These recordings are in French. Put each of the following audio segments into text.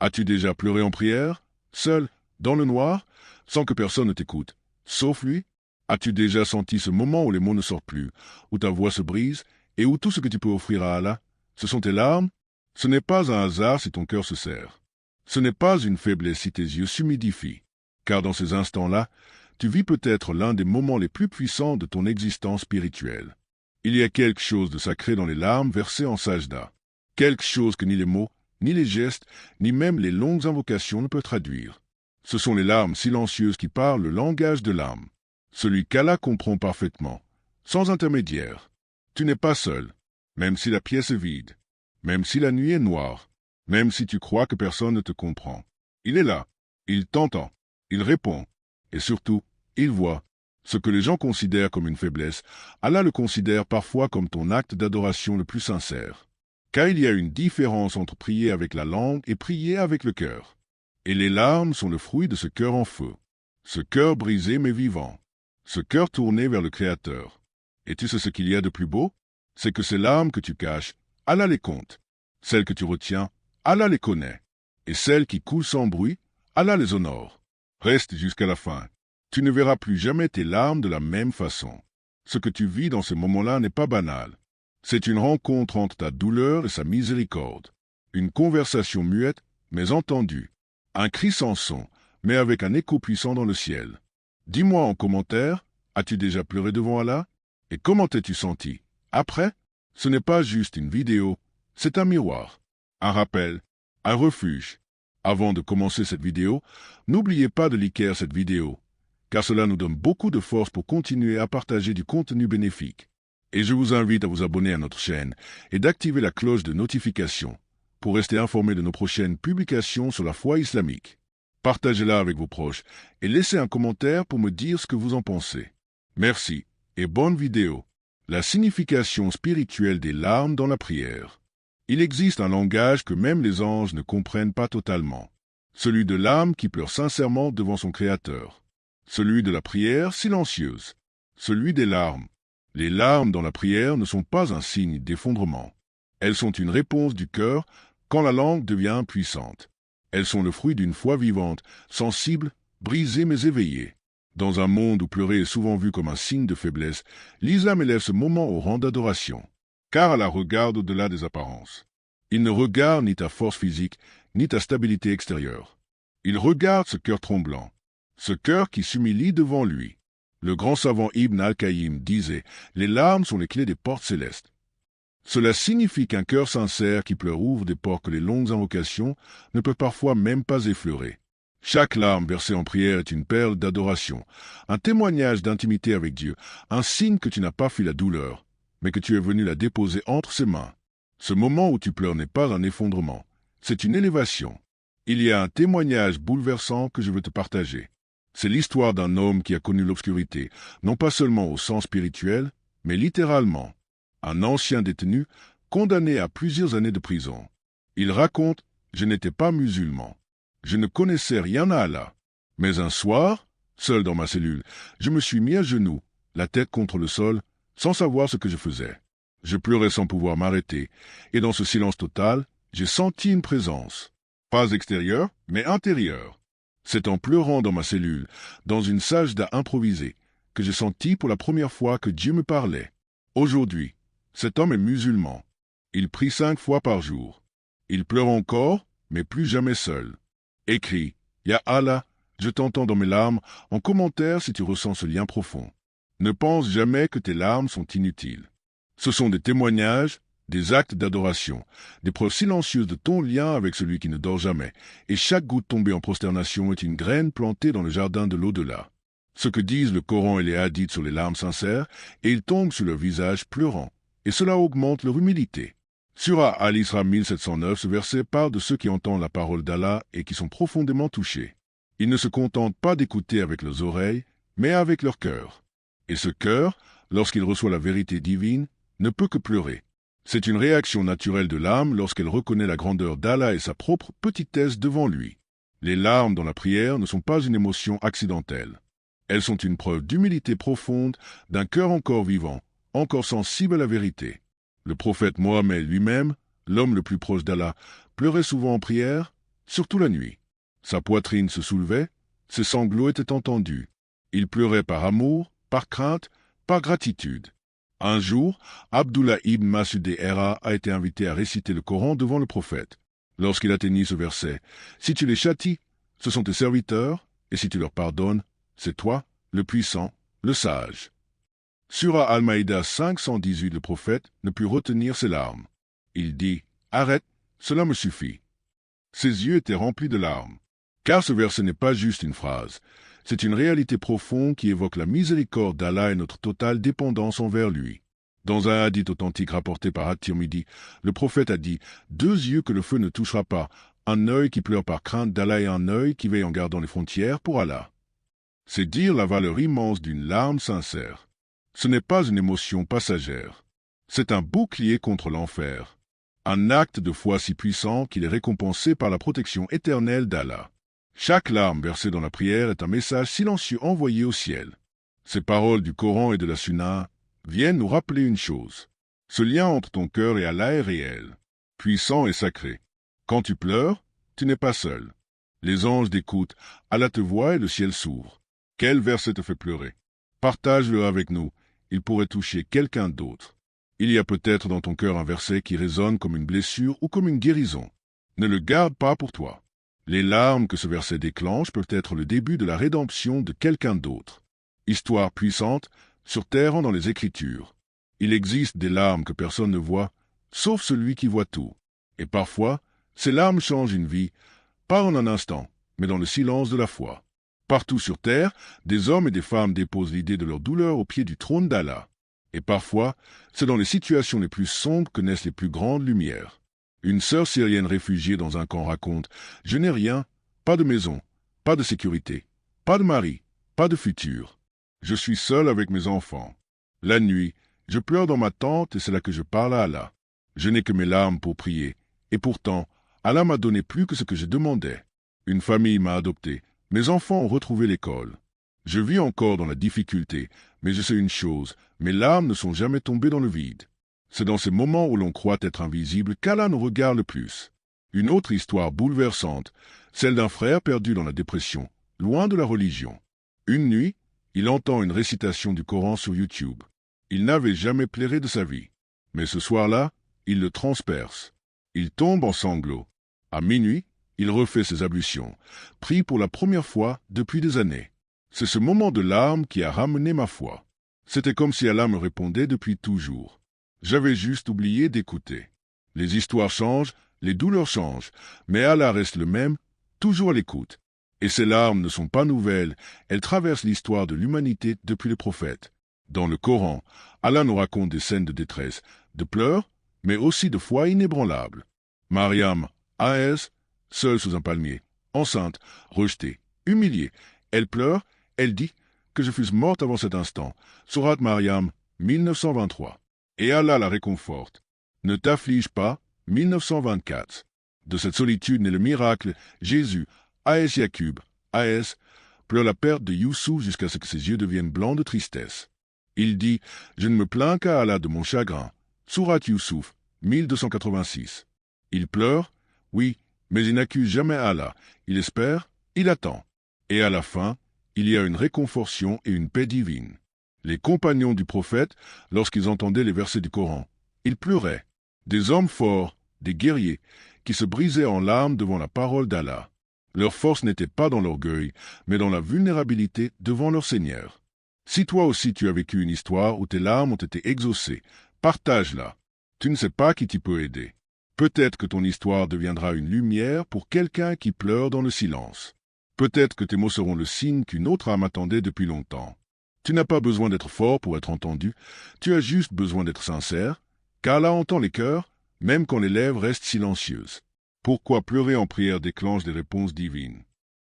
As-tu déjà pleuré en prière, seul, dans le noir, sans que personne ne t'écoute, sauf lui? As-tu déjà senti ce moment où les mots ne sortent plus, où ta voix se brise, et où tout ce que tu peux offrir à Allah, ce sont tes larmes? Ce n'est pas un hasard si ton cœur se serre. Ce n'est pas une faiblesse si tes yeux s'humidifient, car dans ces instants-là, tu vis peut-être l'un des moments les plus puissants de ton existence spirituelle. Il y a quelque chose de sacré dans les larmes versées en sajda, quelque chose que ni les mots, ni les gestes, ni même les longues invocations ne peuvent traduire. Ce sont les larmes silencieuses qui parlent le langage de l'âme, celui qu'Allah comprend parfaitement, sans intermédiaire. Tu n'es pas seul, même si la pièce est vide, même si la nuit est noire, même si tu crois que personne ne te comprend. Il est là, il t'entend, il répond, et surtout, il voit. Ce que les gens considèrent comme une faiblesse, Allah le considère parfois comme ton acte d'adoration le plus sincère. Car il y a une différence entre prier avec la langue et prier avec le cœur. Et les larmes sont le fruit de ce cœur en feu, ce cœur brisé mais vivant, ce cœur tourné vers le Créateur. Et tu sais ce qu'il y a de plus beau? C'est que ces larmes que tu caches, Allah les compte. Celles que tu retiens, Allah les connaît. Et celles qui coulent sans bruit, Allah les honore. Reste jusqu'à la fin. Tu ne verras plus jamais tes larmes de la même façon. Ce que tu vis dans ces moments-là n'est pas banal. C'est une rencontre entre ta douleur et sa miséricorde. Une conversation muette, mais entendue. Un cri sans son, mais avec un écho puissant dans le ciel. Dis-moi en commentaire, as-tu déjà pleuré devant Allah? Et comment t'es-tu senti? Après, ce n'est pas juste une vidéo, c'est un miroir, un rappel, un refuge. Avant de commencer cette vidéo, n'oubliez pas de liker cette vidéo, car cela nous donne beaucoup de force pour continuer à partager du contenu bénéfique. Et je vous invite à vous abonner à notre chaîne et d'activer la cloche de notification pour rester informé de nos prochaines publications sur la foi islamique. Partagez-la avec vos proches et laissez un commentaire pour me dire ce que vous en pensez. Merci et bonne vidéo. La signification spirituelle des larmes dans la prière. Il existe un langage que même les anges ne comprennent pas totalement. Celui de l'âme qui pleure sincèrement devant son Créateur. Celui de la prière silencieuse. Celui des larmes. Les larmes dans la prière ne sont pas un signe d'effondrement. Elles sont une réponse du cœur quand la langue devient impuissante. Elles sont le fruit d'une foi vivante, sensible, brisée mais éveillée. Dans un monde où pleurer est souvent vu comme un signe de faiblesse, l'islam élève ce moment au rang d'adoration, car Allah regarde au-delà des apparences. Il ne regarde ni ta force physique, ni ta stabilité extérieure. Il regarde ce cœur tremblant, ce cœur qui s'humilie devant lui. Le grand savant Ibn al-Qayyim disait « Les larmes sont les clés des portes célestes ». Cela signifie qu'un cœur sincère qui pleure ouvre des portes que les longues invocations ne peuvent parfois même pas effleurer. Chaque larme versée en prière est une perle d'adoration, un témoignage d'intimité avec Dieu, un signe que tu n'as pas fui la douleur, mais que tu es venu la déposer entre ses mains. Ce moment où tu pleures n'est pas un effondrement, c'est une élévation. Il y a un témoignage bouleversant que je veux te partager. C'est l'histoire d'un homme qui a connu l'obscurité, non pas seulement au sens spirituel, mais littéralement. Un ancien détenu, condamné à plusieurs années de prison. Il raconte « Je n'étais pas musulman. Je ne connaissais rien à Allah. Mais un soir, seul dans ma cellule, je me suis mis à genoux, la tête contre le sol, sans savoir ce que je faisais. Je pleurais sans pouvoir m'arrêter, et dans ce silence total, j'ai senti une présence. Pas extérieure, mais intérieure. C'est en pleurant dans ma cellule, dans une sajda improvisée, que j'ai senti pour la première fois que Dieu me parlait. Aujourd'hui, cet homme est musulman. Il prie 5 fois par jour. Il pleure encore, mais plus jamais seul. Écris « Ya Allah, je t'entends dans mes larmes » en commentaire si tu ressens ce lien profond. Ne pense jamais que tes larmes sont inutiles. Ce sont des témoignages, des actes d'adoration, des preuves silencieuses de ton lien avec celui qui ne dort jamais, et chaque goutte tombée en prosternation est une graine plantée dans le jardin de l'au-delà. Ce que disent le Coran et les hadiths sur les larmes sincères, et ils tombent sur leur visage pleurant, et cela augmente leur humilité. Surah Al-Isra 1709, ce verset parle de ceux qui entendent la parole d'Allah et qui sont profondément touchés. Ils ne se contentent pas d'écouter avec leurs oreilles, mais avec leur cœur. Et ce cœur, lorsqu'il reçoit la vérité divine, ne peut que pleurer. C'est une réaction naturelle de l'âme lorsqu'elle reconnaît la grandeur d'Allah et sa propre petitesse devant lui. Les larmes dans la prière ne sont pas une émotion accidentelle. Elles sont une preuve d'humilité profonde d'un cœur encore vivant, encore sensible à la vérité. Le prophète Mohammed lui-même, l'homme le plus proche d'Allah, pleurait souvent en prière, surtout la nuit. Sa poitrine se soulevait, ses sanglots étaient entendus. Il pleurait par amour, par crainte, par gratitude. Un jour, Abdullah ibn Mas'ud Hera a été invité à réciter le Coran devant le prophète. Lorsqu'il atteignit ce verset, « Si tu les châties, ce sont tes serviteurs, et si tu leur pardonnes, c'est toi, le puissant, le sage. » Surah Al-Maïda 518, le prophète ne put retenir ses larmes. Il dit, « Arrête, cela me suffit. » Ses yeux étaient remplis de larmes. Car ce verset n'est pas juste une phrase, c'est une réalité profonde qui évoque la miséricorde d'Allah et notre totale dépendance envers lui. Dans un hadith authentique rapporté par At-Tirmidhi, le prophète a dit « Deux yeux que le feu ne touchera pas, un œil qui pleure par crainte d'Allah et un œil qui veille en gardant les frontières pour Allah. » C'est dire la valeur immense d'une larme sincère. Ce n'est pas une émotion passagère. C'est un bouclier contre l'enfer. Un acte de foi si puissant qu'il est récompensé par la protection éternelle d'Allah. Chaque larme versée dans la prière est un message silencieux envoyé au ciel. Ces paroles du Coran et de la Sunna viennent nous rappeler une chose. Ce lien entre ton cœur et Allah est réel, puissant et sacré. Quand tu pleures, tu n'es pas seul. Les anges t'écoutent, Allah te voit et le ciel s'ouvre. Quel verset te fait pleurer? Partage-le avec nous, il pourrait toucher quelqu'un d'autre. Il y a peut-être dans ton cœur un verset qui résonne comme une blessure ou comme une guérison. Ne le garde pas pour toi. Les larmes que ce verset déclenche peuvent être le début de la rédemption de quelqu'un d'autre. Histoire puissante, sur terre dans les Écritures. Il existe des larmes que personne ne voit, sauf celui qui voit tout. Et parfois, ces larmes changent une vie, pas en un instant, mais dans le silence de la foi. Partout sur terre, des hommes et des femmes déposent l'idée de leur douleur au pied du trône d'Allah. Et parfois, c'est dans les situations les plus sombres que naissent les plus grandes lumières. Une sœur syrienne réfugiée dans un camp raconte « Je n'ai rien, pas de maison, pas de sécurité, pas de mari, pas de futur. Je suis seule avec mes enfants. La nuit, je pleure dans ma tente et c'est là que je parle à Allah. Je n'ai que mes larmes pour prier. Et pourtant, Allah m'a donné plus que ce que je demandais. Une famille m'a adopté. Mes enfants ont retrouvé l'école. Je vis encore dans la difficulté, mais je sais une chose, mes larmes ne sont jamais tombées dans le vide. C'est dans ces moments où l'on croit être invisible qu'Allah nous regarde le plus. Une autre histoire bouleversante, celle d'un frère perdu dans la dépression, loin de la religion. Une nuit, il entend une récitation du Coran sur YouTube. Il n'avait jamais pleuré de sa vie. Mais ce soir-là, il le transperce. Il tombe en sanglots. À minuit, il refait ses ablutions, prie pour la première fois depuis des années. C'est ce moment de larmes qui a ramené ma foi. C'était comme si Allah me répondait depuis toujours. J'avais juste oublié d'écouter. Les histoires changent, les douleurs changent, mais Allah reste le même, toujours à l'écoute. Et ces larmes ne sont pas nouvelles, elles traversent l'histoire de l'humanité depuis les prophètes. Dans le Coran, Allah nous raconte des scènes de détresse, de pleurs, mais aussi de foi inébranlable. Mariam, A.S., seule sous un palmier, enceinte, rejetée, humiliée, elle pleure, elle dit que je fusse morte avant cet instant. Sourate Mariam, 1923. Et Allah la réconforte. Ne t'afflige pas, 1924. De cette solitude naît le miracle, Jésus, A.S. Yaqub, A.S., pleure la perte de Youssouf jusqu'à ce que ses yeux deviennent blancs de tristesse. Il dit, je ne me plains qu'à Allah de mon chagrin. Sourate Youssouf, 1286. Il pleure, oui, mais il n'accuse jamais Allah. Il espère, il attend. Et à la fin, il y a une réconfortation et une paix divine. Les compagnons du prophète, lorsqu'ils entendaient les versets du Coran, ils pleuraient. Des hommes forts, des guerriers, qui se brisaient en larmes devant la parole d'Allah. Leur force n'était pas dans l'orgueil, mais dans la vulnérabilité devant leur Seigneur. Si toi aussi tu as vécu une histoire où tes larmes ont été exaucées, partage-la. Tu ne sais pas qui t'y peut aider. Peut-être que ton histoire deviendra une lumière pour quelqu'un qui pleure dans le silence. Peut-être que tes mots seront le signe qu'une autre âme attendait depuis longtemps. Tu n'as pas besoin d'être fort pour être entendu, tu as juste besoin d'être sincère, car Allah entend les cœurs, même quand les lèvres restent silencieuses. Pourquoi pleurer en prière déclenche des réponses divines?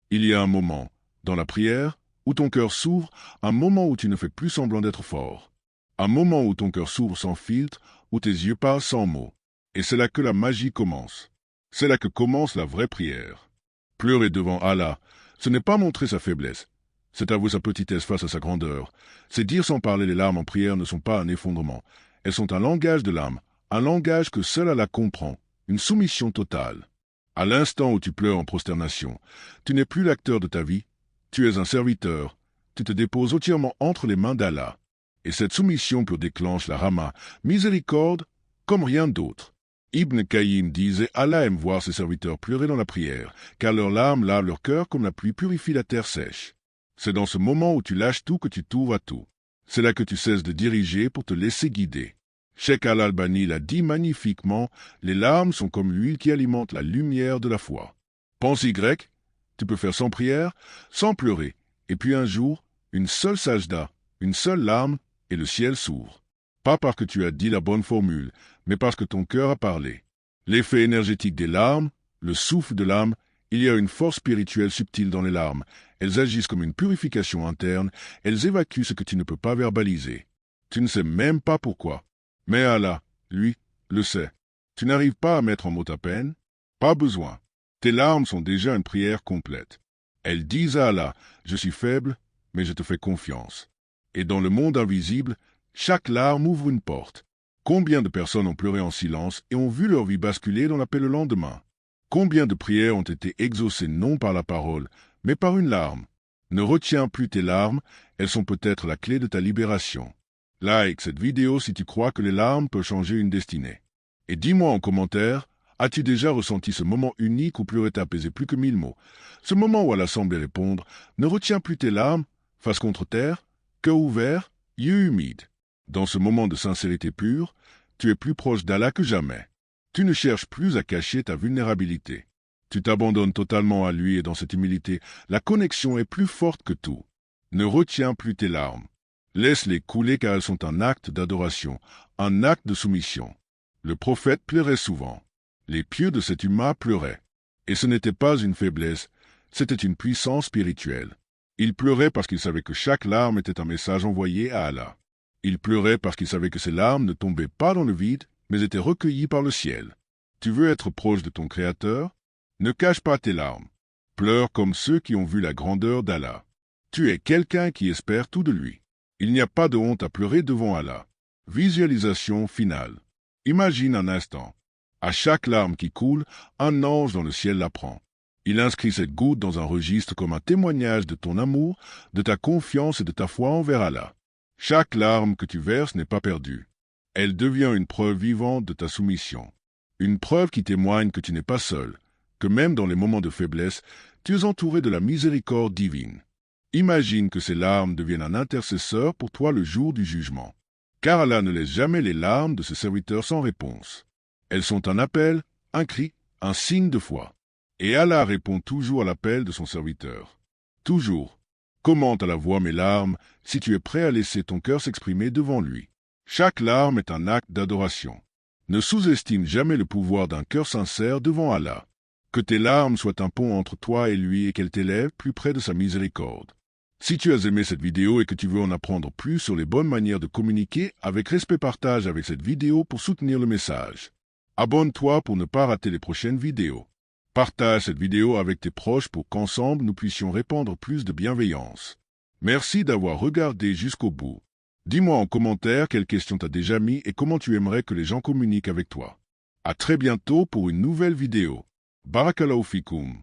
Il y a un moment, dans la prière, où ton cœur s'ouvre, un moment où tu ne fais plus semblant d'être fort. Un moment où ton cœur s'ouvre sans filtre, où tes yeux parlent sans mots. Et c'est là que la magie commence. C'est là que commence la vraie prière. Pleurer devant Allah, ce n'est pas montrer sa faiblesse. C'est avouer sa petitesse face à sa grandeur. C'est dire sans parler les larmes en prière ne sont pas un effondrement. Elles sont un langage de l'âme, un langage que seul Allah comprend, une soumission totale. À l'instant où tu pleures en prosternation, tu n'es plus l'acteur de ta vie, tu es un serviteur, tu te déposes entièrement entre les mains d'Allah. Et cette soumission pure déclenche la Rama, miséricorde, comme rien d'autre. Ibn Qayyim disait « Allah aime voir ses serviteurs pleurer dans la prière, car leurs larmes lavent leur cœur comme la pluie purifie la terre sèche. » C'est dans ce moment où tu lâches tout que tu t'ouvres à tout. C'est là que tu cesses de diriger pour te laisser guider. Cheikh Al-Albani l'a dit magnifiquement, les larmes sont comme l'huile qui alimente la lumière de la foi. Pense Y, tu peux faire sans prière, sans pleurer, et puis un jour, une seule sajda, une seule larme, et le ciel s'ouvre. Pas parce que tu as dit la bonne formule, mais parce que ton cœur a parlé. L'effet énergétique des larmes, le souffle de l'âme, il y a une force spirituelle subtile dans les larmes. Elles agissent comme une purification interne, elles évacuent ce que tu ne peux pas verbaliser. Tu ne sais même pas pourquoi. Mais Allah, lui, le sait. Tu n'arrives pas à mettre en mots ta peine? Pas besoin. Tes larmes sont déjà une prière complète. Elles disent à Allah, je suis faible, mais je te fais confiance. Et dans le monde invisible, chaque larme ouvre une porte. Combien de personnes ont pleuré en silence et ont vu leur vie basculer dans la paix le lendemain? Combien de prières ont été exaucées non par la parole, mais par une larme? Ne retiens plus tes larmes, elles sont peut-être la clé de ta libération. Like cette vidéo si tu crois que les larmes peuvent changer une destinée. Et dis-moi en commentaire, as-tu déjà ressenti ce moment unique où pleurer t'apaisait plus que 1000 mots? Ce moment où Allah semblait répondre, ne retiens plus tes larmes, face contre terre, cœur ouvert, yeux humides. Dans ce moment de sincérité pure, tu es plus proche d'Allah que jamais. Tu ne cherches plus à cacher ta vulnérabilité. Tu t'abandonnes totalement à lui et dans cette humilité, la connexion est plus forte que tout. Ne retiens plus tes larmes. Laisse-les couler car elles sont un acte d'adoration, un acte de soumission. Le prophète pleurait souvent. Les pieux de cet humain pleuraient. Et ce n'était pas une faiblesse, c'était une puissance spirituelle. Il pleurait parce qu'il savait que chaque larme était un message envoyé à Allah. Il pleurait parce qu'il savait que ces larmes ne tombaient pas dans le vide, mais étaient recueillies par le ciel. Tu veux être proche de ton Créateur? Ne cache pas tes larmes. Pleure comme ceux qui ont vu la grandeur d'Allah. Tu es quelqu'un qui espère tout de lui. Il n'y a pas de honte à pleurer devant Allah. Visualisation finale. Imagine un instant. À chaque larme qui coule, un ange dans le ciel la prend. Il inscrit cette goutte dans un registre comme un témoignage de ton amour, de ta confiance et de ta foi envers Allah. Chaque larme que tu verses n'est pas perdue. Elle devient une preuve vivante de ta soumission. Une preuve qui témoigne que tu n'es pas seul, que même dans les moments de faiblesse, tu es entouré de la miséricorde divine. Imagine que ces larmes deviennent un intercesseur pour toi le jour du jugement. Car Allah ne laisse jamais les larmes de ses serviteurs sans réponse. Elles sont un appel, un cri, un signe de foi. Et Allah répond toujours à l'appel de son serviteur. Toujours. Commente à la voix mes larmes si tu es prêt à laisser ton cœur s'exprimer devant lui. Chaque larme est un acte d'adoration. Ne sous-estime jamais le pouvoir d'un cœur sincère devant Allah. Que tes larmes soient un pont entre toi et lui et qu'elles t'élèvent plus près de sa miséricorde. Si tu as aimé cette vidéo et que tu veux en apprendre plus sur les bonnes manières de communiquer, avec respect partage avec cette vidéo pour soutenir le message. Abonne-toi pour ne pas rater les prochaines vidéos. Partage cette vidéo avec tes proches pour qu'ensemble nous puissions répandre plus de bienveillance. Merci d'avoir regardé jusqu'au bout. Dis-moi en commentaire quelles questions t'as déjà mis et comment tu aimerais que les gens communiquent avec toi. À très bientôt pour une nouvelle vidéo. Barakallahu fikoum.